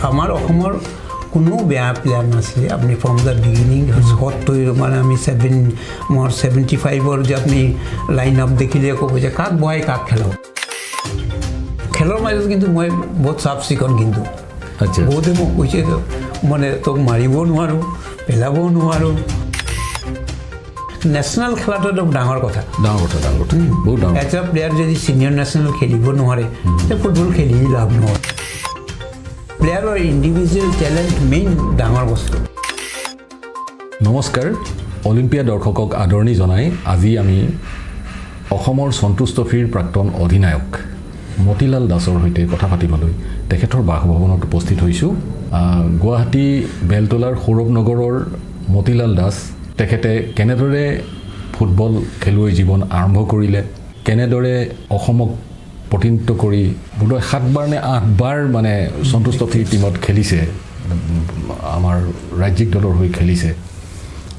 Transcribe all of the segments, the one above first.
আমাৰ অসমৰ কোনো বেয়া প্লেয়াৰ নাছিলে আপুনি ফ্ৰম দ্য বিগিনিং সত্তৰ মানে আমি 75 যে আপুনি লাইন আপ দেখিলে ক'ব যে কাক বহাই কাক খেলাব খেলৰ মাজত কিন্তু মই বহুত চাফ চিকুণ কিন্তু বহুতে মোক কৈছে মানে তোক মাৰিব নোৱাৰোঁ পেলাব নোৱাৰোঁ নেশ্যনেল খেলাটো একদম ডাঙৰ কথা এটা প্লেয়াৰ যদি ছিনিয়ৰ নেশ্যনেল খেলিব নোৱাৰে তেতিয়া ফুটবল খেলি লাভ নহয় প্লেয়াৰৰ ইণ্ডিভিজুৱেল টেলেণ্ট মেইন ডাঙৰ বস্তু নমস্কাৰ অলিম্পিয়া দৰ্শকক আদৰণি জনাই আজি আমি অসমৰ সন্তোষ ট্ৰফিৰ প্ৰাক্তন অধিনায়ক মতিলাল দাসৰ সৈতে কথা পাতিবলৈ তেখেতৰ বাসভৱনত উপস্থিত হৈছোঁ গুৱাহাটী বেলতলাৰ সৌৰভ নগৰৰ মতিলাল দাস তেখেতে কেনেদৰে ফুটবল খেলুৱৈ জীৱন আৰম্ভ কৰিলে কেনেদৰে অসমক প্ৰতিনিধিত্ব কৰি বোধহয় 7বাৰ নে 8বাৰ মানে সন্তোষ ট্ৰফিৰ টীমত খেলিছে আমাৰ ৰাজ্যিক দলৰ হৈ খেলিছে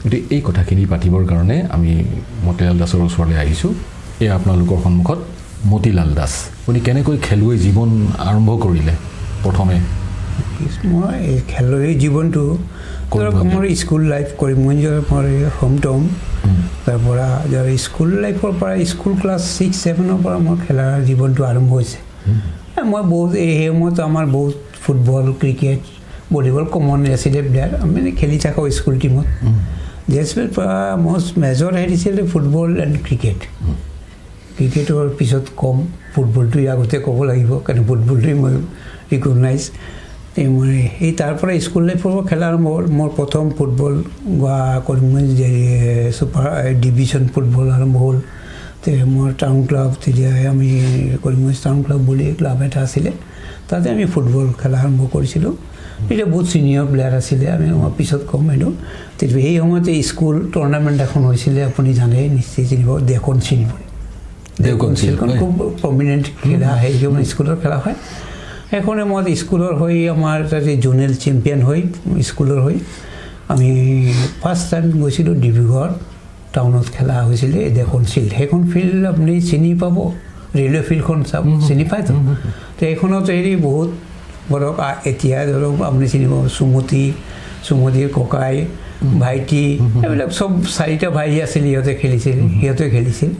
গতিকে এই কথাখিনি পাতিবৰ কাৰণে আমি মতিলাল দাসৰ ওচৰলৈ আহিছোঁ এই আপোনালোকৰ সন্মুখত মতিলাল দাস আপুনি কেনেকৈ খেলুৱৈ জীৱন আৰম্ভ কৰিলে প্ৰথমে মই খেলুৱৈ জীৱনটো মোৰ স্কুল লাইফ কৰিমগঞ্জৰ মোৰ হোম টাউন তাৰপৰা স্কুল লাইফৰ পৰা স্কুল ক্লাছ 6-7ৰ পৰা মোৰ খেলাৰ জীৱনটো আৰম্ভ হৈছে মই বহুত এই সময়ত আমাৰ বহুত ফুটবল ক্ৰিকেট ভলীবল কমন আছিলে প্লেয়াৰ আমি খেলি থাকোঁ স্কুল টীমত জেছবিৰ পৰা মষ্ট মেজৰ হেৰিছিলে ফুটবল এণ্ড ক্ৰিকেটৰ পিছত কম ফুটবলটো আগতে ক'ব লাগিব কাৰণ ফুটবলটোৱে মই ৰিকগনাইজ মই এই তাৰ পৰা স্কুল লাইফৰ পৰা খেলা আৰম্ভ হ'ল মোৰ প্ৰথম football Karimganj super division football আৰম্ভ হ'ল মোৰ টাউন ক্লাব তেতিয়া আমি কৰিমগঞ্জ টাউন ক্লাব বুলি ক্লাব এটা আছিলে তাতে আমি ফুটবল খেলা আৰম্ভ কৰিছিলোঁ তেতিয়া বহুত ছিনিয়ৰ প্লেয়াৰ আছিলে আমি পিছত কম এইটো তেতিয়া সেই সময়তে স্কুল টুৰ্ণামেণ্ট এখন হৈছিলে আপুনি জানে নিশ্চয় চিনিব দেশখন চিনিব দেশখন খুব প্ৰমিনেণ্ট খেলা সেইখন স্কুলৰ খেলা হয় সেইখনে মই স্কুলৰ হৈ আমাৰ তাতে জোনেল চেম্পিয়ন হৈ স্কুলৰ হৈ আমি ফাৰ্ষ্ট টাইম গৈছিলোঁ ডিব্ৰুগড় টাউনত খেলা হৈছিলে দেশখন ফিল্ড সেইখন ফিল্ড আপুনি চিনি পাব ৰেলৱে ফিল্ডখন চাব চিনি পায়তো তো এইখনত হেৰি বহুত ধৰক এতিয়া ধৰক আপুনি চিনি পাব সুমতিৰ ককাই ভাইটি এইবিলাক চব 4টা ভাই আছিল সিহঁতে খেলিছিল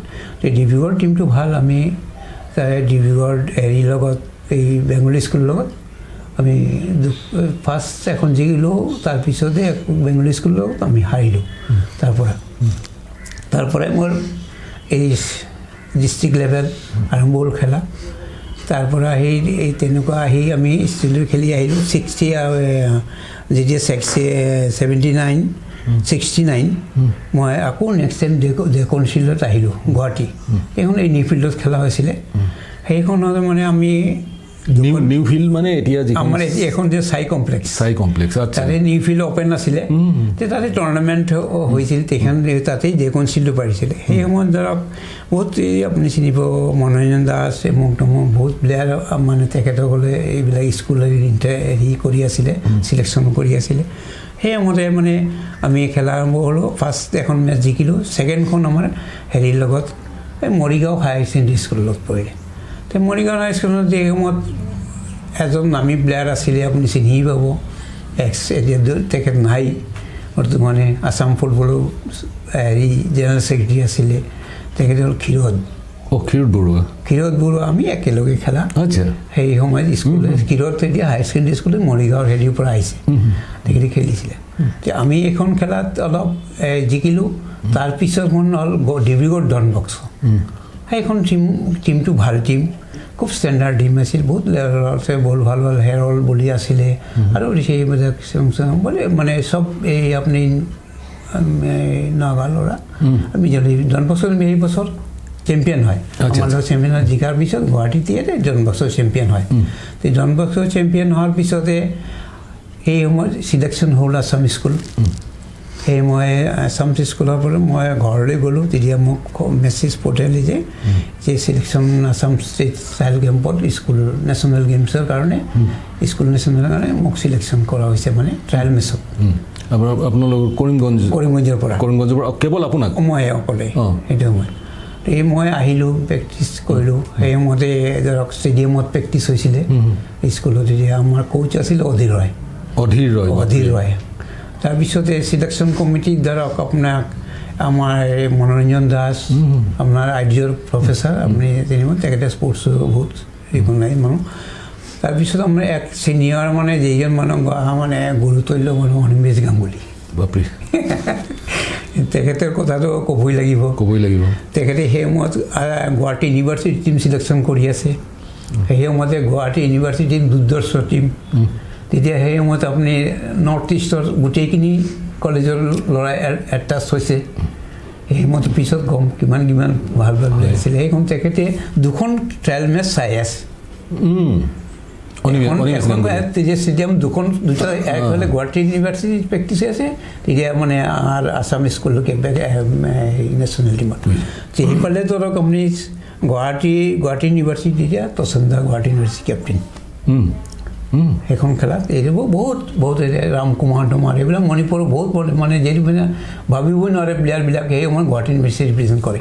তো ডিব্ৰুগড় টীমটো ভাল আমি ডিব্ৰুগড় হেৰিৰ লগত এই বেংগলী স্কুলৰ লগত আমি ফাৰ্ষ্ট এখন জিকিলোঁ তাৰপিছতে বেংগলী স্কুলৰ লগত আমি হাৰিলোঁ তাৰপৰাই মোৰ এই ডিষ্ট্ৰিক্ট লেভেল আৰম্ভ হ'ল খেলা তাৰপৰা এই তেনেকুৱা আহি আমি ষ্টেটত খেলি আহিলোঁ 69 মই আকৌ নেক্সট টাইম ডেকন ফিল্ডত আহিলোঁ গুৱাহাটী এইখন এই নিউ ফিল্ডত খেলা হৈছিলে সেইখনত মানে আমি নিউ ফিল্ড মানে এতিয়া আমাৰ এখন যে চাই কমপ্লেক্স তাতে নিউ ফিল্ড অ'পেন আছিলে তাতে টুৰ্ণামেণ্ট হৈছিল তাতেই ডেকন ফিল্ডটো পাৰিছিলে সেই সময়ত ধৰক বহুত আপুনি চিনিব মনোৰঞ্জন দাস বহুত প্লেয়াৰ মানে তেখেতসকলে এইবিলাক স্কুল হেৰি কৰি আছিলে চিলেকশ্যন কৰি আছিলে সেই সময়তে মানে আমি খেলা আৰম্ভ হ'লোঁ ফাৰ্ষ্ট এখন মেচ জিকিলোঁ ছেকেণ্ডখন আমাৰ হেৰিৰ লগত এই মৰিগাঁও হায়াৰ ছেকেণ্ডেৰী স্কুলৰ লগত পৰিলে তো মৰিগাঁও হাই স্কুলত এই সময়ত এজন নামী প্লেয়াৰ আছিলে আপুনি চিনি পাব এতিয়া তেখেত নাই বৰ্তমানে আছাম ফুটবলৰ হেৰি জেনেৰেল ছেক্ৰেটাৰী আছিলে তেখেত হ'ল ক্ষীৰোদ বৰুৱা আমি একেলগে খেলা সেই সময়ত স্কুল ক্ষীৰোদ তেতিয়া হায়াৰ ছেকেণ্ডেৰী স্কুলত মৰিগাঁৱৰ হেৰিৰ পৰা আহিছে তেখেতে খেলিছিলে আমি এখন খেলাত অলপ জিকিলোঁ তাৰপিছতখন হ'ল ডিব্ৰুগড় ডন বক্স সেইখন টিমটো ভাল টিম খুব ষ্টেণ্ডাৰ্ড টিম আছিল বহুত বল ভাল হেৰল বুলি আছিলে আৰু সেইবিলাক মানে চব এই আপুনি নাগা ল'ৰা আমি যদি ডন বক্সত এই বছৰ চেম্পিয়ন হয় আমাৰ চেম্পিয়ন জিকাৰ পিছত গুৱাহাটীতে ডন বক্সৰ চেম্পিয়ন হয় তো ডন বক্সৰ চেম্পিয়ন হোৱাৰ পিছতে সেই সময়ত চিলেকশ্যন হ'ল আছাম স্কুল সেই মই আছাম স্কুলৰ পৰা মই ঘৰলৈ গ'লোঁ তেতিয়া মোক মেছেজ পঠিয়ালে যে চিলেকশ্যন আছাম ষ্টেট চাইল্ড গেমছত স্কুল নেশ্যনেল গেমছৰ কাৰণে স্কুল নেশ্যনেলৰ কাৰণে মোক চিলেকশ্যন কৰা হৈছে মানে ট্ৰায়েল মেচত আপোনালোকৰ কৰিমগঞ্জৰ পৰা কেৱল আপোনাক মই অকলে সেইটো মই এই মই আহিলোঁ প্ৰেক্টিছ কৰিলোঁ সেইমতে ধৰক ষ্টেডিয়ামত প্ৰেক্টিছ হৈছিলে স্কুলত তেতিয়া আমাৰ কোচ আছিল অধীৰ ৰয় তাৰপিছতে ছিলেকশ্যন কমিটিত ধৰক আপোনাক আমাৰ মনোৰঞ্জন দাস আপোনাৰ আইডিঅ'ৰ প্ৰফেচাৰ আপুনি তেনেকুৱা তেখেতে স্পৰ্টছৰ বহুত ৰিকগনাইজ মানুহ তাৰপিছত আমাৰ এক ছিনিয়ৰ মানে যিজন মানুহ মানে গুৰুত্বল্য মানুহ অনিমেষ গাংগুলী বাপৰে তেখেতৰ কথাটো ক'বই লাগিব তেখেতে সেই সময়ত গুৱাহাটী ইউনিভাৰ্চিটি টীম ছিলেকশ্যন কৰি আছে সেই সময়তে গুৱাহাটী ইউনিভাৰ্চিটিৰ দুৰ্দৰ্শ টীম তেতিয়া সেই সময়ত আপুনি নৰ্থ ইষ্টৰ গোটেইখিনি কলেজৰ ল'ৰাই এটাচ হৈছে সেই সময়ত পিছত গম কিমান ভাল আছিলে সেইখন তেখেতে দুখন ট্ৰায়েল মেচ চাই আছে ষ্টেডিয়াম দুটা একফালে গুৱাহাটী ইউনিভাৰ্চিটিত প্ৰেক্টিছ হৈ আছে তেতিয়া মানে আমাৰ আছাম স্কুললৈকে নেশ্যনেল টিমত সেইফালে ধৰক আপুনি গুৱাহাটী ইউনিভাৰ্চিটি তেতিয়া তচন্দা গুৱাহাটী ইউনিভাৰ্চিটি কেপ্টেইন সেইখন খেলাত এইবোৰ বহুত ৰাম কুমাৰ তোমাৰ এইবিলাক মণিপুৰৰ বহুত মানে যিটো মানে ভাবিবই নোৱাৰে প্লেয়াৰবিলাক সেই সময়ত গুৱাহাটী ইউনিভাৰ্চিটি ৰিপ্ৰেজেণ্ট কৰে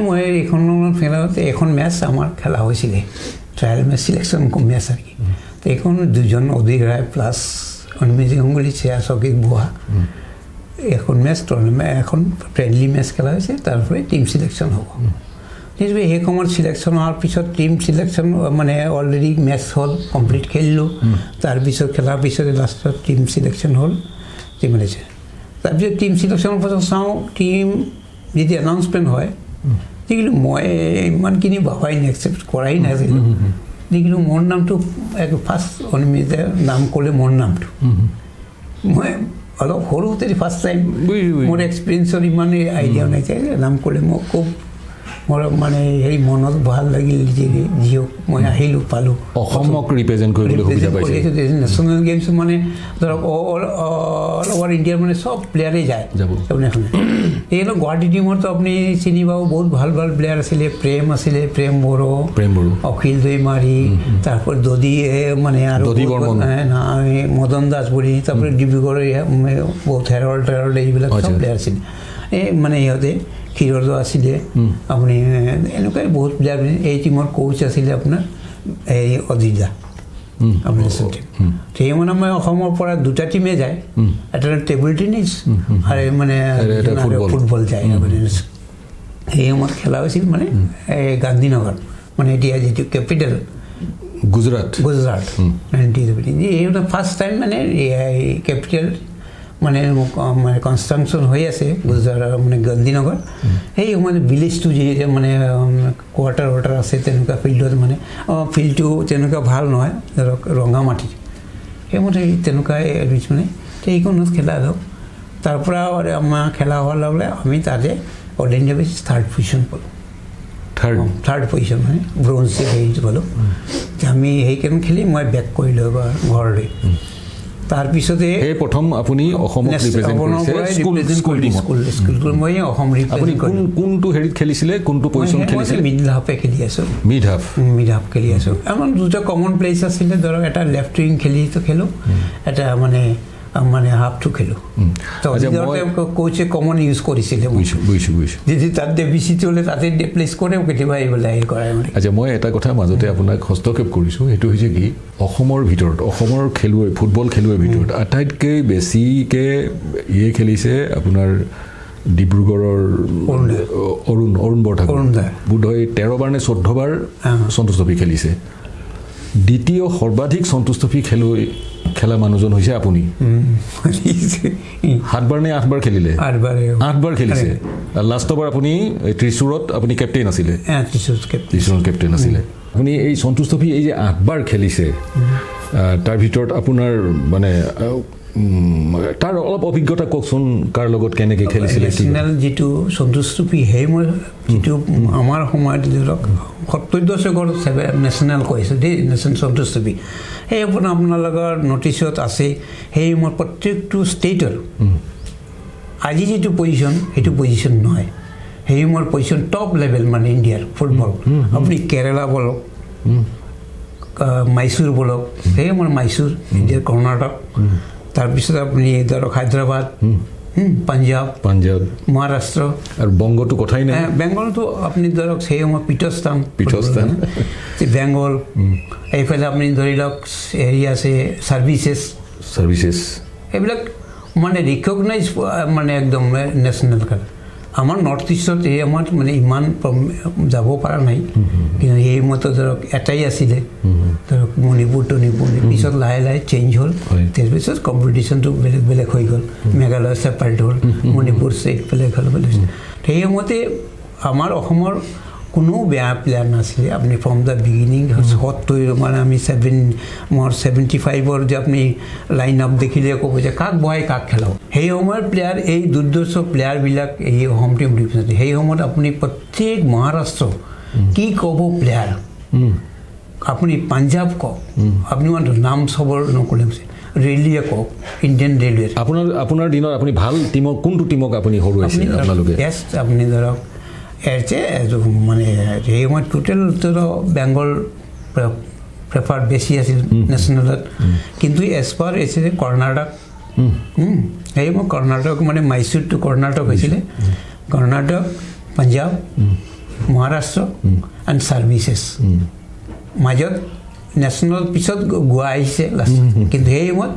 মই এইখন খেলাত এখন মেচ আমাৰ খেলা হৈছিলে ট্ৰায়েল মেচ ছিলেকশ্যন মেচ আৰু কি এইখন দুজন অধীৰ ৰায় প্লাছ অনিমেষ গাংগুলী চেয়া চকীত বহা এখন মেচ এখন ফ্ৰেণ্ডলি মেচ খেলা হৈছে তাৰপৰাই টীম ছিলেকশ্যন হ'ব নিশ্চয় সেই সময়ত ছিলেকশ্যন হোৱাৰ পিছত টীম ছিলেকশ্যন মানে অলৰেডি মেচ হ'ল কমপ্লিট খেলিলোঁ তাৰপিছত খেলাৰ পিছতে লাষ্টত টীম ছিলেকশ্যন হ'ল টীম আহিছে তাৰপিছত টীম ছিলেকশ্যনৰ পাছত চাওঁ টীম যেতিয়া এনাউন্সমেণ্ট হয় দেখিলোঁ মই ইমানখিনি ভবাই একচেপ্ট কৰাই নাছিলোঁ দেখিলোঁ মোৰ নামটো ফাৰ্ষ্ট অনিমেষে নাম ক'লে মোৰ নামটো মই অলপ সৰুতে ফাৰ্ষ্ট টাইম মোৰ এক্সপিৰিয়েঞ্চৰ ইমানেই আইডিয়া নাই নাম ক'লে মই খুব মোৰ মানে হেৰি মনত ভাল লাগিল যিহওক মই আহিলোঁ পালোঁ অসমক ৰিপ্ৰেজেণ্ট কৰিবলৈ সুবিধা পাইছে নেশ্যনেল গেমছ মানে ধৰক অল অভাৰ ইণ্ডিয়াৰ মানে চব প্লেয়াৰে যায় এইবিলাক গুৱাহাটী টিমতো আপুনি চিনি পাব বহুত ভাল প্লেয়াৰ আছিলে প্ৰেম বড়ো অখিল দৈমাৰী তাৰপৰা দদি মানে আৰু মদন দাস বুলি তাৰপৰা ডিব্ৰুগড়ৰ বহুত হেৰল্ড এইবিলাক চব প্লেয়াৰ আছিলে এই মানে সিহঁতে ক্ষীৰোদা আছিলে আপুনি এনেকুৱাই বহুত প্লেয়াৰ এই টিমৰ কোচ আছিলে আপোনাৰ এই অধীৰ দা আপোনাৰ সেই মানে মই অসমৰ পৰা দুটা টিমে যায় এটা টেবুল টেনিছ আৰু মানে ফুটবল যায় সেই সময়ত খেলা হৈছিল মানে এই গান্ধীনগৰ মানে এতিয়া যিটো কেপিটেল গুজৰাট এই ফাৰ্ষ্ট টাইম মানে কেপিটেল মানে কনষ্ট্ৰাকশ্যন হৈ আছে গুজৰাট মানে গান্ধীনগৰ সেই সময়ত ভিলেজটো যি মানে কোৱাৰ্টাৰ আছে তেনেকুৱা ফিল্ডত মানে ফিল্ডটো তেনেকুৱা ভাল নহয় ধৰক ৰঙা মাটি সেইমতে তেনেকুৱাই মানে সেইখনত খেলা যাওক তাৰপৰা আমাৰ খেলা হোৱাৰ লগে লগে আমি তাতে all India basis third position পালোঁ থাৰ্ড পজিশ্যন মানে ব্ৰঞ্জ হেৰিটো পালোঁ আমি সেইকাৰণে খেলি মই বেক কৰিলোঁ এবাৰ ঘৰলৈ তাৰপিছতে প্ৰথম আপুনি অসমক ৰিপ্ৰেজেণ্ট কৰিছে মই অসম ৰিপ্ৰেজেণ্ট কৰিলোঁ কোনটো হেৰিত খেলিছিলে কোনটো পজিশ্যন খেলিছিলে মিডল হাফে খেলি আছোঁ মিড হাফ খেলি আছোঁ আমাৰ দুটা কমন প্লেচ আছিলে ধৰক এটা লেফ্ট উইং খেলোঁ এটা মানে হাফটো খেলোঁ কোচে কমন ইউজ কৰিছিলে যদি তাত বেছিটো হ'লে তাতে প্লেচ কৰে কেতিয়াবা এইবিলাক কৰে আচ্ছা মই এটা কথা মাজতে আপোনাক হস্তক্ষেপ কৰিছোঁ সেইটো হৈছে কি অসমৰ ভিতৰত অসমৰ খেলুৱৈ ফুটবল খেলুৱৈৰ ভিতৰত আটাইতকৈ বেছিকৈ খেলিছে আপোনাৰ ডিব্ৰুগড়ৰ অৰুণ বৰঠাকুৰ বোধহয় 13 বাৰ নে 14 বাৰ সন্তোষ ট্ৰফী খেলিছে দ্বিতীয় সৰ্বাধিক সন্তোষ ট্ৰফী খেলা মানুহজন হৈছে আপুনি 7 বাৰ নে 8 বাৰ খেলিলে 8 বাৰ খেলিছে লাষ্টবাৰ আপুনি ত্ৰিশূৰত আপুনি কেপ্টেইন আছিলে ত্ৰিশূৰত কেপ্টেইন আছিলে আপুনি এই সন্তোষ ট্ৰফী এই যে 8 বাৰ খেলিছে তাৰ ভিতৰত আপোনাৰ মানে তাৰ অলপ অভিজ্ঞতা কওকচোন কাৰ লগত কেনেকৈ খেলিছিলে নেশ্যনেল যিটো সন্তোষ ট্ৰফী সেই মই যিটো আমাৰ সময়ত ধৰক 70 দশকৰ নেশ্যনেল কৈছোঁ দেই নেশ্যনেল সন্তোষ ট্ৰফী সেই আপোনালোকৰ নটিচত আছে সেই মই প্ৰত্যেকটো ষ্টেটৰ আজি যিটো পজিশ্যন সেইটো পজিশ্যন নহয় সেই মোৰ পজিশ্যন টপ লেভেল মানে ইণ্ডিয়াৰ ফুটবল আপুনি কেৰেলা বলক মাইচুৰ বলক সেই মোৰ মাইচুৰ ইণ্ডিয়াৰ কৰ্ণাটক তাৰপিছত আপুনি ধৰক হায়দৰাবাদ পাঞ্জাব মহাৰাষ্ট্ৰ আৰু বংগটো কথাই নাই বেংগলটো আপুনি ধৰক সেই সময় পীঠস্থান বেংগল এইফালে আপুনি ধৰি লওক হেৰি আছে ছাৰ্ভিচেছ এইবিলাক মানে ৰিকগনাইজ মানে একদম নেশ্যনেল খেল আমাৰ নৰ্থ ইষ্টত এই সময়ত মানে ইমান যাব পৰা নাই কিন্তু সেই সময়তো ধৰক এটাই আছিলে ধৰক মণিপুৰ পিছত লাহে লাহে চেঞ্জ হ'ল তাৰপিছত কম্পিটিশ্যনটো বেলেগ হৈ গ'ল মেঘালয় ছেপাৰেট হ'ল মণিপুৰ ষ্টেট বেলেগ হ'ল সেই সময়তে আমাৰ অসমৰ কোনো বেয়া প্লেয়াৰ নাছিলে আপুনি ফ্ৰম দ্য বিগিনিং মানে আমি 75 যে আপুনি লাইন আপ দেখিলে ক'ব যে কাক বহাই কাক খেলাওঁ সেই সময়ৰ প্লেয়াৰ এই দুৰ্দৰ্শ প্লেয়াৰবিলাক এই হোম টিম ডিভিজন সেই সময়ত আপুনি প্ৰত্যেক মহাৰাষ্ট্ৰ কি ক'ব প্লেয়াৰ আপুনি পাঞ্জাব কওক আপুনি নাম চবৰ নক'লে ৰেলৱে কওক ইণ্ডিয়ান ৰেলৱে আপোনাৰ দিনত আপুনি ভাল টিমক কোনটো টিমক আপুনি হৰুৱাইছিল আপোনালোকে আপুনি ধৰক মানে সেই সময়ত টোটেল বেংগল প্ৰেফাৰ বেছি আছিল নেশ্যনেলত কিন্তু এজ পাৰ আছিলে কৰ্ণাটক সেই মই কৰ্ণাটক মানে মাইচুৰ টু কৰ্ণাটক হৈছিলে কৰ্ণাটক পাঞ্জাব মহাৰাষ্ট্ৰ এণ্ড ছাৰ্ভিচেছ মাজত নেশ্যনেল পিছত গোৱা আহিছে লাষ্ট কিন্তু সেই সময়ত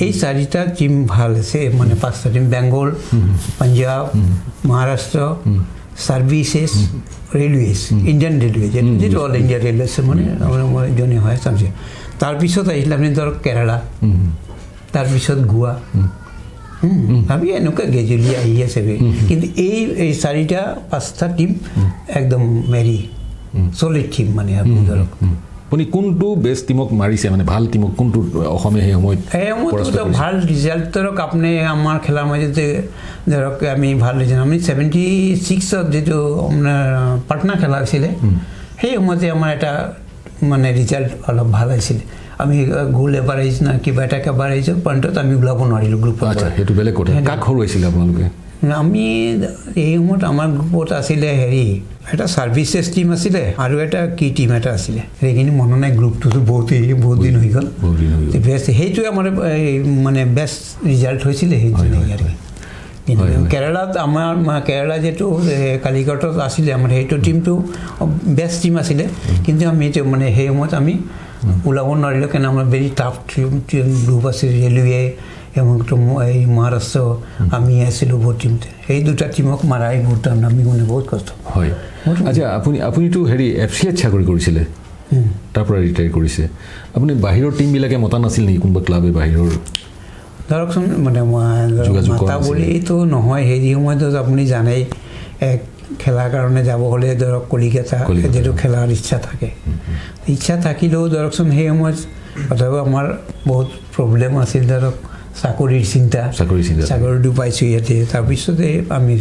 এই চাৰিটা টিম ভাল আছে মানে পাঁচটা team Bengal Punjab Maharashtra services railways Indian railway যিটো অল ইণ্ডিয়া ৰেলৱে আছে মানে জনী হয় চামছে তাৰপিছত আহিলে আপুনি ধৰক কেৰালা তাৰপিছত গোৱা ভাবি এনেকুৱা গেজুলি আহি আছে কিন্তু এই চাৰিটা পাঁচটা টিম একদম মেৰি চলিড টিম মানে আপুনি ধৰক আপুনি কোনটো বেষ্ট টিমক মাৰিছে মানে ভাল টিমক কোনটো অসমে সেই সময়ত ভাল ৰিজাল্ট ধৰক আপুনি আমাৰ খেলাৰ মাজতে ধৰক আমি ভাল ৰিজাল্ট আমি 76ত যিটো আপোনাৰ পাটনা খেলা হৈছিলে সেই সময়তে আমাৰ এটা মানে ৰিজাল্ট অলপ ভাল আহিছিলে আমি গোল এবাৰ আহিছোঁ না কিবা এটা এবাৰ আহিছোঁ পইণ্টত আমি ওলাব নোৱাৰিলোঁ গ্ৰুপত সেইটো বেলেগ কথা কাক হৰুৱাইছিলে আপোনালোকে আমি এই সময়ত আমাৰ গ্ৰুপত আছিলে হেৰি এটা ছাৰ্ভিচেছ টিম আছিলে আৰু এটা কি টিম এটা আছিলে সেইখিনি মনত নাই গ্ৰুপটোতো বহুত দিন হৈ গ'ল বেষ্ট সেইটোৱে আমাৰ মানে বেষ্ট ৰিজাল্ট হৈছিলে সেইজনে কিন্তু কেৰালাত আমাৰ কেৰালা যিটো কালিকটত আছিলে আমাৰ সেইটো টিমটো বেষ্ট টিম আছিলে কিন্তু আমি মানে সেই সময়ত আমি ওলাব নোৱাৰিলোঁ কাৰণ আমাৰ ভেৰি টাফ গ্ৰুপ আছিল ৰেলৱে এই মহাৰাষ্ট্ৰ আমি আছিলোঁ বহুত টিমতে সেই দুটা টিমক মাৰাই বহুত আমি মানে বহুত কষ্ট হয় আচ্ছা আপুনিতো হেৰি FCAত চাকৰি কৰিছিলে তাৰ পৰা ৰিটায়াৰ কৰিছে আপুনি বাহিৰৰ টিমবিলাকে মতা নাছিল নেকি কোনোবা ক্লাবে বাহিৰৰ ধৰকচোন মানে মাতা বুলিতো নহয় সেই সময়ত আপুনি জানেই খেলাৰ কাৰণে যাব হ'লে ধৰক কলিকতা যিটো খেলাৰ ইচ্ছা থাকিলেও ধৰকচোন সেই সময়ত তথাপিও আমাৰ বহুত প্ৰব্লেম আছিল ধৰক চাকৰিৰ চিন্তা চাকৰিটো পাইছোঁ ইয়াতে তাৰপিছতে আমি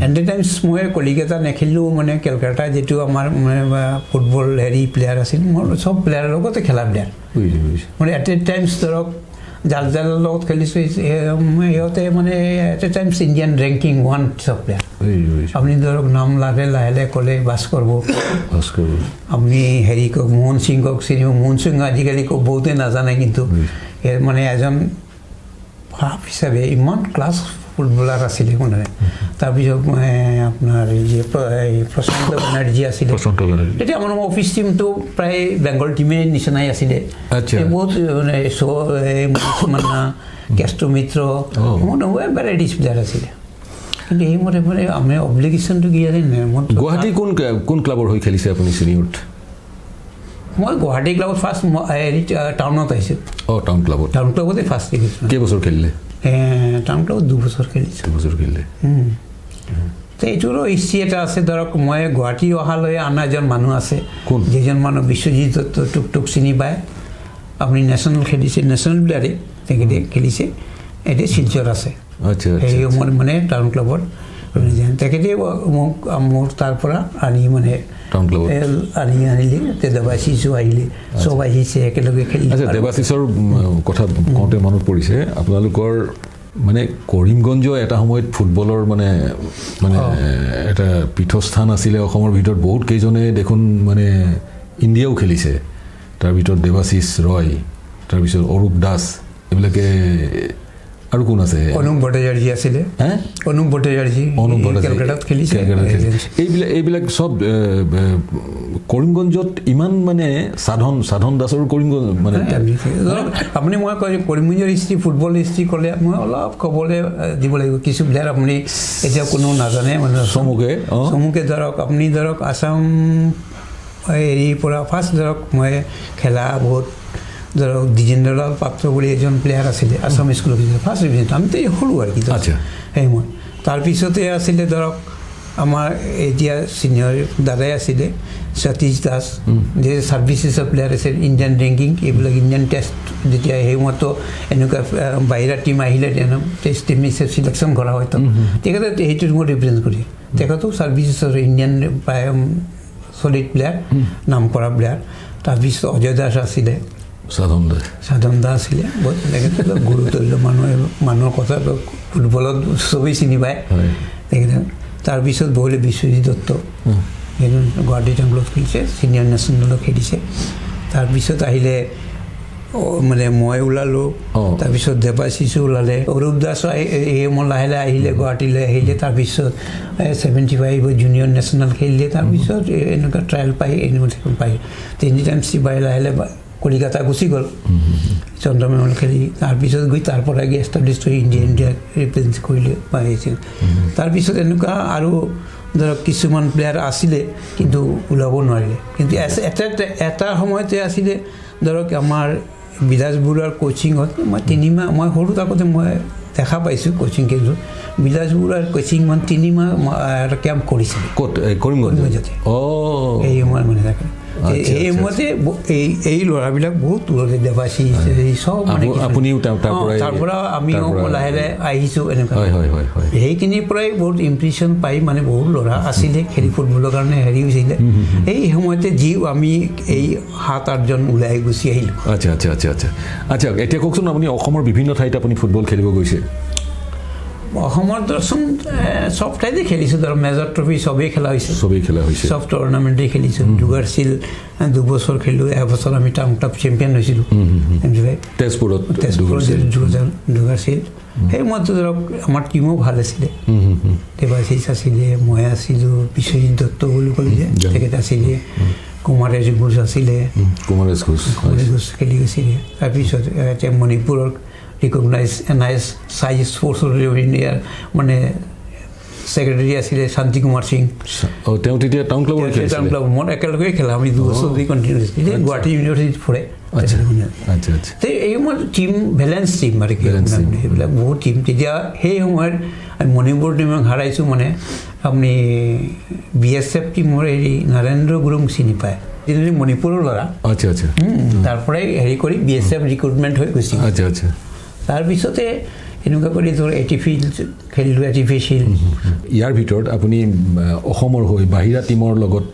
এট দ্য টাইমছ মই কলিকতা নেখেলিলোঁ মানে কেলকাতা যিটো আমাৰ মানে ফুটবল হেৰি প্লেয়াৰ আছিল মোৰ চব প্লেয়াৰৰ লগতে খেলা প্লেয়াৰ মানে এট এ টাইমছ ধৰক জালৰ লগত খেলিছোঁ সিহঁতে মানে at A times Indian ranking 1 চব প্লেয়াৰ আপুনি ধৰক নাম লাহে লাহে ক'লে বাছ কৰিব আপুনি হেৰি কওক মোহন সিং কওক চিনিব মোহন সিং আজিকালি বহুতে নাজানে কিন্তু মানে এজন হাফ হিচাপে ইমান ক্লাছ ফুটবলাৰ আছিলে কোনে তাৰপিছত আপোনাৰ যে প্ৰশান্ত বেনাৰ্জী আছিলে তেতিয়া আমাৰ অফিচ টিমটো প্ৰায় বেংগল টিমে নিচিনাই আছিলে বহুত মানে কেষ্ট মিত্ৰ ভেৰাইটিজ প্লেয়াৰ আছিলে কিন্তু এই মতে মানে আমি অব্লিগেশ্যনটো কি আছে গুৱাহাটী কোন ক্লাবৰ হৈ খেলিছে আপুনি চিনিয়ৰত মই গুৱাহাটী ক্লাবত ফাৰ্ষ্ট হেৰি টাউনত আহিছোঁ টাউন ক্লাবতে ফাৰ্ষ্ট খেলিছোঁ কেইবছৰ খেলিলে টাউন ক্লাবত 2 বছৰ খেলিলে এইটোৰো হিষ্ট্ৰী এটা আছে ধৰক মই গুৱাহাটী অহালৈ আন এজন মানুহ আছে যিজন মানুহ বিশ্বজিৎ দত্ত টুক চিনি পায় আপুনি নেশ্যনেল খেলিছে নেশ্যনেল প্লেয়াৰে তেখেতে খেলিছে এতিয়া শিলচৰ আছে সেই সময়ত মানে টাউন ক্লাবত তেখেতে মোক মোৰ তাৰ পৰা আনি মানে আনিলে দেৱাশিষো আহিলে চব আহিছে একেলগে খেলি দেৱাশিষৰ কথা কওঁতে মনত পৰিছে আপোনালোকৰ মানে কৰিমগঞ্জ এটা সময়ত ফুটবলৰ মানে এটা পীঠস্থান আছিলে অসমৰ ভিতৰত বহুত কেইজনে দেখোন মানে ইণ্ডিয়াও খেলিছে তাৰ ভিতৰত দেৱাশিষ ৰয় তাৰপিছত অৰূপ দাস এইবিলাকে আৰু কোন আছে অনুপ ভট্টাচাৰ্যী আছিলে অনুপ ভট্টাচাৰ্যী কেলকাতাত খেলিছে এইবিলাক চব কৰিমগঞ্জত ইমান মানে সাধন দাসৰ কৰিমগঞ্জ মানে আপুনি মই কয় কৰিমগঞ্জৰ হিষ্ট্ৰী ফুটবল হিষ্ট্ৰী ক'লে মই অলপ ক'বলৈ দিব লাগিব কিছু প্লেয়াৰ আপুনি এতিয়া কোনো নাজানে মানে চমুকে ধৰক আপুনি ধৰক আছাম হেৰিৰ পৰা ফাৰ্ষ্ট ধৰক মই খেলা বহুত ধৰক দ্বিজেন্দ্ৰলাল পাত্ৰ বুলি এজন প্লেয়াৰ আছিলে Assam school officer first division আমিতো সৰু আৰু কি সেই মই তাৰপিছতে আছিলে ধৰক আমাৰ এতিয়া ছিনিয়ৰ দাদাই আছিলে সতীশ দাস যে ছাৰ্ভিচেছৰ প্লেয়াৰ আছিল ইণ্ডিয়ান ৰেংকিং এইবিলাক ইণ্ডিয়ান টেষ্ট যেতিয়া সেই মতো এনেকুৱা বাহিৰা টীম আহিলে টেষ্ট টিম চিলেকশ্যন কৰা হয় তেখেতে সেইটো টিমত ৰিপ্ৰেজেণ্ট কৰি তেখেতেও ছাৰ্ভিচেছৰ ইণ্ডিয়ান চলিড প্লেয়াৰ নাম কৰা প্লেয়াৰ তাৰপিছত অজয় দাস আছিলে সাধন দা আছিলে বহুত গুৰুত্বপূৰ্ণ মানুহৰ কথা ফুটবলত চবেই চিনি পায় তেখেতে তাৰপিছত বহিলে বিশ্বজিৎ দত্ত এজন গুৱাহাটী টাংলত খেলিছে ছিনিয়ৰ নেশ্যনেলত খেলিছে তাৰপিছত আহিলে মানে মই ওলালোঁ তাৰপিছত দেৱাশিষো ওলালে অৰূপ দাসো এই সময় লাহে লাহে আহিলে গুৱাহাটীলৈ আহিলে তাৰপিছত 75 জুনিয়ৰ নেশ্যনেল খেলিলে তাৰপিছত এনেকুৱা ট্ৰায়েল পাই এনেকুৱা পাই 3 টাইম চিবাই লাহে লাহে কলিকাতা গুচি গ'ল চন্দ্ৰমেমল খেলি তাৰপিছত গৈ তাৰ পৰা গৈ এষ্টাব্লিছ হৈ ইণ্ডিয়া ৰিপ্ৰেজেণ্ট কৰিলে পাইছিল তাৰপিছত এনেকুৱা আৰু ধৰক কিছুমান প্লেয়াৰ আছিলে কিন্তু ওলাব নোৱাৰিলে কিন্তু এটা সময়তে আছিলে ধৰক আমাৰ বিলাস বৰুৱাৰ কোচিঙত মই 3 মাহ মই সৰু থাকোঁতে মই দেখা পাইছোঁ কোচিং কেন্দ্ৰত বিলাস বৰুৱাৰ কোচিং 3 মাহ কেম্প কৰিছিলে ক'ত কৰিমগঞ্জতে এই সময় মানে থাকে এই মতে এই ল'ৰাবিলাক বহুত দূৰতে দেৱাশী চব আপুনিও তাৰ পৰা আমিও লাহে লাহে আহিছোঁ এনেকুৱা সেইখিনিৰ পৰাই বহুত ইম্প্ৰেশ্যন পাই মানে বহুত ল'ৰা আছিলে খেলি ফুটবলৰ কাৰণে হেৰি হৈছিলে এই সময়তে যি আমি এই 7-8জন ওলাই গুচি আহিলোঁ আচ্ছা আচ্ছা আচ্ছা আচ্ছা আচ্ছা এতিয়া কওকচোন আপুনি অসমৰ বিভিন্ন ঠাইত আপুনি ফুটবল খেলিব গৈছে অসমৰ দৰ্শন চব ঠাইতে খেলিছোঁ ধৰক মেজৰ ট্ৰফি চবেই খেলা হৈছে চব টুৰ্ণামেণ্টেই খেলিছোঁ দুগাৰছিল 2 বছৰ খেলিলোঁ এবছৰ আমি টাউন কাপ চেম্পিয়ন হৈছিলোঁ তেজপুৰত দুগাৰছিল সেই মতে ধৰক আমাৰ টীমো ভাল আছিলে দেৱাশিষ আছিলে মই আছিলোঁ বিশ্বজিৎ দত্ত বুলি ক'লোঁ যে তেখেত আছিলে কুমাৰেশ ঘোষ আছিলে কুমাৰেশ ঘোষ খেলি গৈছিলে তাৰপিছত এতিয়া মণিপুৰৰ ৰিকগনাইজ NIS চাই স্পৰ্টছ অথৰিটি অফ ইণ্ডিয়াৰ মানে ছেক্ৰেটাৰী আছিলে শান্তি কুমাৰ সিং তেওঁ তেতিয়া টাউন ক্লাবৰ মই একেলগে খেলা আমি 2 বছৰ ধৰি কণ্টিনিউ কৰিছিলোঁ গুৱাহাটী ইউনিভাৰ্চিটিত পঢ়ে এই সময়ত টীম বেলেঞ্চ টীম আৰু সেইবিলাক বহুত টীম তেতিয়া সেই সময়ত আমি মণিপুৰ টীমক হাৰাইছোঁ মানে আপুনি BSF টীমৰ হেৰি নৰেন্দ্ৰ গুৰুং চিনি পায় যিজনী মণিপুৰৰ ল'ৰা আচ্ছা আচ্ছা তাৰ পৰাই হেৰি কৰি BSF ৰিক্ৰুটমেণ্ট হৈ গৈছিল আচ্ছা আচ্ছা তাৰপিছতে এনেকুৱা কৰি ধৰ এটিফিল্ড খেলিলোঁ এটিফিচিল ইয়াৰ ভিতৰত আপুনি অসমৰ হৈ বাহিৰা টীমৰ লগত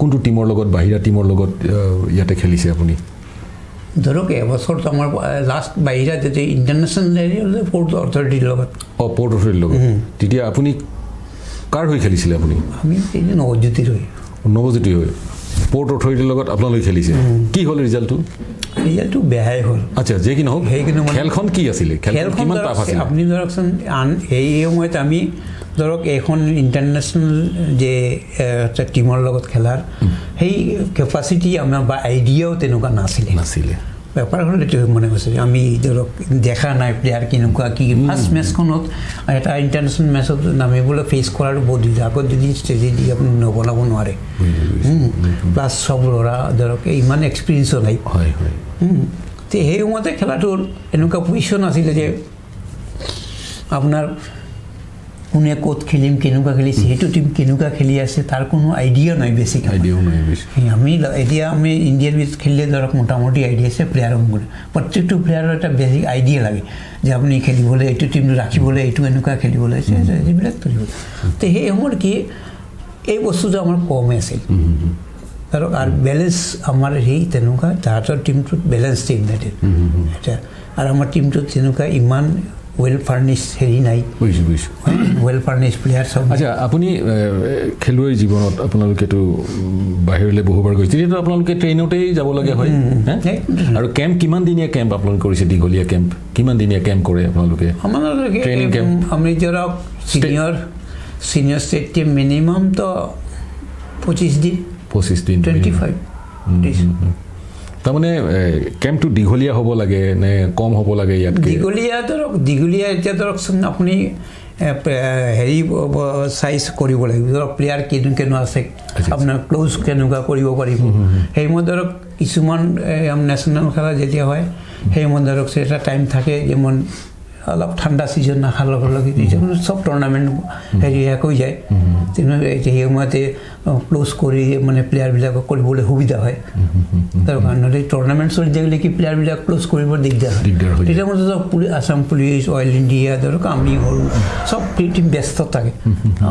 কোনটো টীমৰ লগত বাহিৰা টীমৰ লগত ইয়াতে খেলিছে আপুনি ধৰক এবছৰটো আমাৰ লাষ্ট বাহিৰা যেতিয়া ইণ্টাৰনেশ্যনেল এৰিয়া পৰ্ট অথৰিটিৰ লগত পৰ্ট অথৰিটিৰ লগত তেতিয়া আপুনি কাৰ হৈ খেলিছিলে আপুনি আমি নৱজ্যোতিৰ হৈ পৰ্ট অথৰিটিৰ লগত আপোনালোকে খেলিছে কি হ'ল ৰিজাল্টটো বেয়াই হ'ল আচ্ছা যে কি নহওক খেলখন কি আছিলে খেলখন কিমান টাফ আছিল আপুনি ধৰকচোন এই সময়ত আমি ধৰক এখন ইণ্টাৰনেশ্যনেল যে টীমৰ লগত খেলাৰ সেই কেপাচিটি আমাৰ বা আইডিয়াও তেনেকুৱা নাছিলে বেপাৰ হ'ল এইটো মনে কৈছে আমি ধৰক দেখা নাই প্লেয়াৰ কেনেকুৱা কি ফাৰ্ষ্ট মেচখনত এটা ইণ্টাৰনেশ্যনেল মেচত নামিবলৈ ফেচ কৰাটো বহুত দিলে আগত যদি ষ্ট্ৰেটেজি আপুনি নবনাব নোৱাৰে প্লাছ চব ল'ৰা ধৰক ইমান এক্সপিৰিয়েঞ্চো নাই তো সেই সময়তে খেলাটোৰ এনেকুৱা পজিশ্যন আছিলে যে আপোনাৰ কোনে ক'ত খেলিম কেনেকুৱা খেলিছে সেইটো টীম কেনেকুৱা খেলি আছে তাৰ কোনো আইডিয়া নাই বেছিক আমি এতিয়া আমি ইণ্ডিয়াৰ বিচ খেলিলে ধৰক মোটামুটি আইডিয়া আছে প্লেয়াৰৰ মতে প্ৰত্যেকটো প্লেয়াৰৰ এটা বেছিক আইডিয়া লাগে যে আপুনি খেলিবলৈ এইটো টীমটো ৰাখিবলৈ এইটো এনেকুৱা খেলিবলৈ এইবিলাক কৰিব তো সেই সময়ত কি এই বস্তুটো আমাৰ কমেই আছিল ধৰক আৰু বেলেঞ্চ আমাৰ সেই তেনেকুৱা তাহাঁতৰ টীমটোত বেলেঞ্চ টীম নাই এতিয়া আৰু আমাৰ টীমটোত তেনেকুৱা ইমান ৱেল ফাৰ্নিছ হেৰি নাই, বুজিছোঁ ৱেল ফাৰ্নিছ প্লেয়াৰ চব। আচ্ছা, আপুনি খেলুৱৈ জীৱনত আপোনালোকেতো বাহিৰলৈ বহুবাৰ গৈছে, তেতিয়াতো আপোনালোকে ট্ৰেইনতেই যাবলগীয়া হয় আৰু কেম্প কিমান দিনীয়া কেম্প আপোনালোকে কৰিছে? দীঘলীয়া কেম্প কিমান দিনীয়া কেম্প কৰে আপোনালোকে? ট্ৰেইনিং কেম্প আমি ধৰক সিনিয়ৰ ষ্টেট টিম মিনিমাম তো 25 দিন 25 তাৰমানে কেম্পটো দীঘলীয়া হ'ব লাগে নে কম হ'ব লাগে? ইয়াত দীঘলীয়া এতিয়া ধৰকচোন আপুনি হেৰি চাইজ কৰিব লাগিব, ধৰক প্লেয়াৰ কেনেকুৱা আছে, আপোনাৰ ক্ল'জ কেনেকুৱা কৰিব পাৰিব। সেইমতে ধৰক কিছুমান নেশ্যনেল খেলা যেতিয়া হয় সেইমতে ধৰক এটা টাইম থাকে, যেমন অলপ ঠাণ্ডা ছিজন নাখাৰ লগে লগে চব টুৰ্ণামেণ্ট হেৰি শেষ হৈ যায়, সেই সময়তে ক্ল'জ কৰি মানে প্লেয়াৰবিলাকক কৰিবলৈ সুবিধা হয়। তাৰ কাৰণে টুৰ্ণামেণ্ট চলি থাকিলে কি প্লেয়াৰবিলাক ক্ল'জ কৰিব দিগদাৰ হয়। তেতিয়া মতে ধৰক আছাম পুলিচ, অইল ইণ্ডিয়া, ধৰক আমি সৰু চব টিম ব্যস্ত থাকে।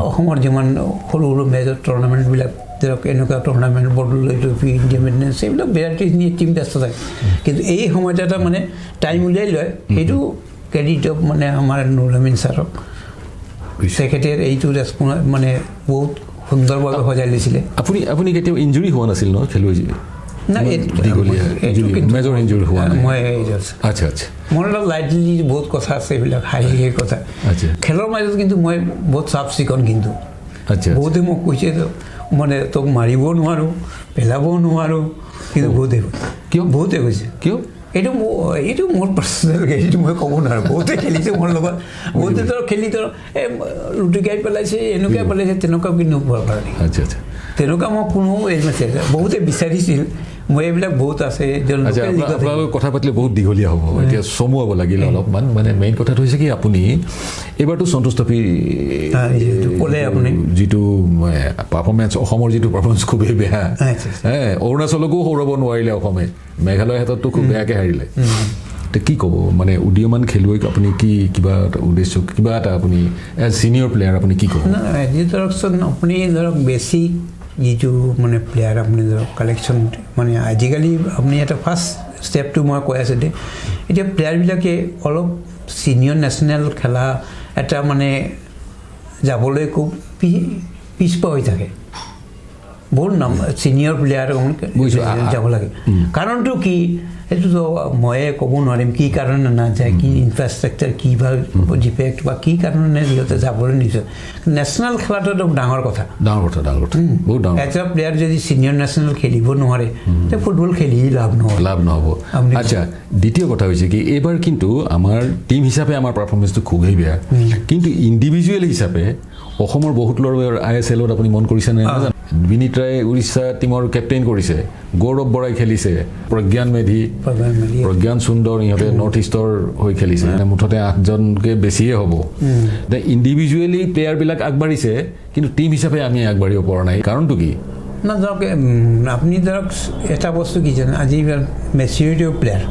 অসমৰ যিমান সৰু সৰু মেজৰ টুৰ্ণামেণ্টবিলাক ধৰক এনেকুৱা টুৰ্ণামেণ্ট, বৰদলৈ ট্ৰফি, ইণ্ডিপেণ্ডেঞ্চ, এইবিলাক ভেৰাইটিজ নিয়ে টিম ব্যস্ত থাকে। কিন্তু এই সময়ত এটা মানে টাইম উলিয়াই লয়, সেইটো ক্ৰেডিট মানে আমাৰ নুৰুল আমিন ছাৰক, তেখেতে এইটো মানে বহুত সুন্দৰভাৱে সজাই লৈছিলে। আপুনি কেতিয়াও ইঞ্জুৰি হোৱা নাছিল ন খেলুৱৈ? মেজৰ ইঞ্জুৰি হোৱা নাই? মই আচ্ছা আচ্ছা, মোৰ অলপ লাইটলি বহুত কথা আছে, এইবিলাক হাঁহি কথা। খেলৰ মাজত কিন্তু মই বহুত চাফ চিকুণ, কিন্তু বহুতে মোক কৈছে মানে তোক মাৰিব নোৱাৰোঁ, পেলাব নোৱাৰোঁ, কিন্তু বহুতে কৈছে কিয়? এইটো মোৰ পাৰ্চনেল, এইটো মই ক'ব নোৱাৰোঁ। বহুতে খেলিছে মোৰ লগত, বহুতে ধৰক খেলি ধৰক লুটিকাই পেলাইছে, এনেকুৱাই পেলাইছে, তেনেকুৱা কিন্তু নোপোৱাৰ কাৰণে। তেনেকুৱা মোক কোনো বহুতে বিচাৰিছিল, মই এইবিলাক বহুত আছে। আপোনালোক কথা পাতিলে বহুত দীঘলীয়া হ'ব, এতিয়া চমুৱাব লাগিলে অলপমান। মানে মেইন কথাটো হৈছে কি, আপুনি এইবাৰতো সন্তোষ ট্ৰফি ক'লে আপুনি যিটো পাৰফৰ্মেঞ্চ, অসমৰ যিটো পাৰফৰ্মেঞ্চ খুবেই বেয়া, অৰুণাচলকো হৰুৱাব নোৱাৰিলে অসমে, মেঘালয়ৰ হাতততো খুব বেয়াকৈ হাৰিলে। এতিয়া কি ক'ব মানে উদীয়মান খেলুৱৈক আপুনি কি কিবা এটা উদ্দেশ্য, কিবা এটা আপুনি এজ ছিনিয়ৰ প্লেয়াৰ আপুনি কি ক'ব? ধৰকচোন আপুনি ধৰক বেছিক যিটো মানে প্লেয়াৰ আপুনি ধৰক কালেকশ্যন, মানে আজিকালি আপুনি এটা ফাৰ্ষ্ট ষ্টেপটো মই কৈ আছোঁ দেই, এতিয়া প্লেয়াৰবিলাকে অলপ ছিনিয়ৰ নেশ্যনেল খেলা এটা মানে যাবলৈ খুব পিছপা হৈ থাকে। বহুত ছিনিয়ৰ প্লেয়াৰ যাব লাগে। কাৰণটো কি সেইটোতো ময়ে ক'ব নোৱাৰিম, কি কাৰণে নাযায়, কি ইনফ্ৰাষ্ট্ৰাকচাৰ, কি বা ডিফেক্ট বা কি কাৰণে সিহঁতে যাবলৈ নিছে। নেশ্যনেল খেলাটো একদম ডাঙৰ কথা, বহুত ডাঙৰ। এটা প্লেয়াৰ যদি ছিনিয়ৰ নেশ্যনেল খেলিব নোৱাৰে, তে ফুটবল খেলি লাভ নহ'ব। আচ্ছা, দ্বিতীয় কথা হৈছে কি, এইবাৰ কিন্তু আমাৰ টিম হিচাপে আমাৰ পাৰফৰ্মেঞ্চটো খুবেই বেয়া, কিন্তু ইণ্ডিভিজুৱেল হিচাপে অসমৰ বহুত ল'ৰাই ISLত আপুনি মন কৰিছেনে নাজানো, বিনীত ৰায়ে উৰিষ্যা টিমৰ কেপ্টেইন কৰিছে, গৌৰৱ বৰাই খেলিছে, প্ৰজ্ঞান মেধি, প্ৰজ্ঞান সুন্দৰ, ইহঁতে নৰ্থ ইষ্টৰ হৈ খেলিছে, মুঠতে 8জনকৈ বেছিয়ে হ'ব। ইণ্ডিভিজুৱেলি প্লেয়াৰবিলাক আগবাঢ়িছে, কিন্তু টিম হিচাপে আমি আগবাঢ়িব পৰা নাই। কাৰণটো কি? না ধৰক আপুনি ধৰক এটা বস্তু কি জানে, আজি মেচিউৰিটি অফ প্লেয়াৰ,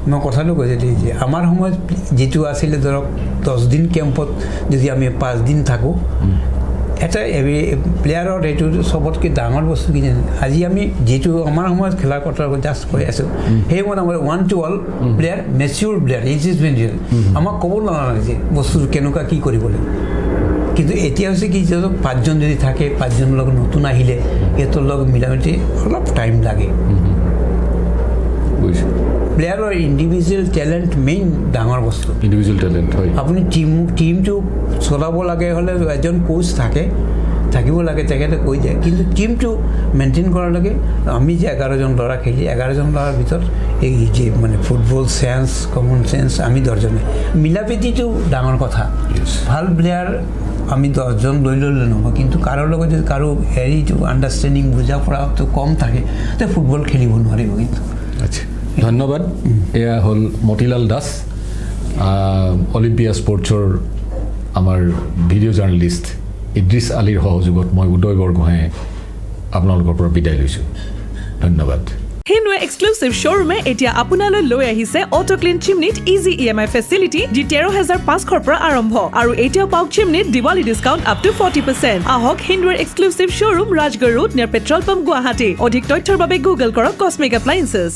মই কথাটো কৈছোঁ যে আমাৰ সময়ত যিটো আছিলে ধৰক 10 দিন কেম্পত যদি আমি 5 দিন থাকোঁ, এটা প্লেয়াৰৰ এইটো চবতকৈ ডাঙৰ বস্তু কি জানে, আজি আমি যিটো আমাৰ সময়ত খেলাৰ কথা জাষ্ট কৈ আছোঁ, সেই সময়ত আমাৰ 1 to all player, mature player, আমাক ক'ব নালাগে যে বস্তুটো কেনেকুৱা কি কৰিব লাগে। কিন্তু এতিয়া হৈছে কি, যিহেতু 5জন যদি থাকে, 5জনৰ লগত নতুন আহিলে সিহঁতৰ লগত মিলামিলি অলপ টাইম লাগে। প্লেয়াৰৰ ইণ্ডিভিজুৱেল টেলেণ্ট মেইন ডাঙৰ বস্তু, ইণ্ডিভিজুৱেল টেলেণ্ট হয়। আপুনি টিমটো চলাব লাগে হ'লে এজন কোচ থাকিব লাগে, তেখেতে কৈ যায়, কিন্তু টিমটো মেইনটেইন কৰাৰ লাগে। আমি যে 11জন ল'ৰা খেলি, 11জন ল'ৰাৰ ভিতৰত এই যে মানে ফুটবল চেন্স, কমন চেন্স আমি 10জনে, মিলাপ্ৰীতিটো ডাঙৰ কথা। ভাল প্লেয়াৰ আমি 10জন লৈ ল'লে নহ'ব, কিন্তু কাৰোৰ লগত যদি কাৰো হেৰিটো আণ্ডাৰষ্টেণ্ডিং, বুজা পৰাটো কম থাকে, তে ফুটবল খেলিব নোৱাৰিব। কিন্তু আচ্ছা, ধন্যবাদ। এয়া হ'ল মতিলাল দাস, অলিম্পিয়া স্পৰ্টছৰ আমাৰ ভিডিঅ' জাৰ্নেলিষ্ট। ইদ্ৰিছ আলীৰ সহযোগত মই উদয় বৰগোহাঁয়ে আপোনালোকৰ পৰা বিদায় লৈছোঁ। ধন্যবাদ। হিন্দৱে এক্সক্লুচিভ শ্ব'ৰুমে এতিয়া আপোনালৈ লৈ আহিছে অটো ক্লিন চিমনিত ইজি EMI ফেচিলিটি, যি 13,500ৰ পৰা আৰম্ভ, আৰু এতিয়াও পাওক চিমনিত দিৱালী ডিছকাউণ্ট আপ টু 40%। আহক হিন্দৱেৰ exclusive showroom, Rajgarh road, near petrol pump, Guwahati. অধিক তথ্যৰ বাবে গুগল কৰক কস্মিক এপ্লায়েন্সেছ।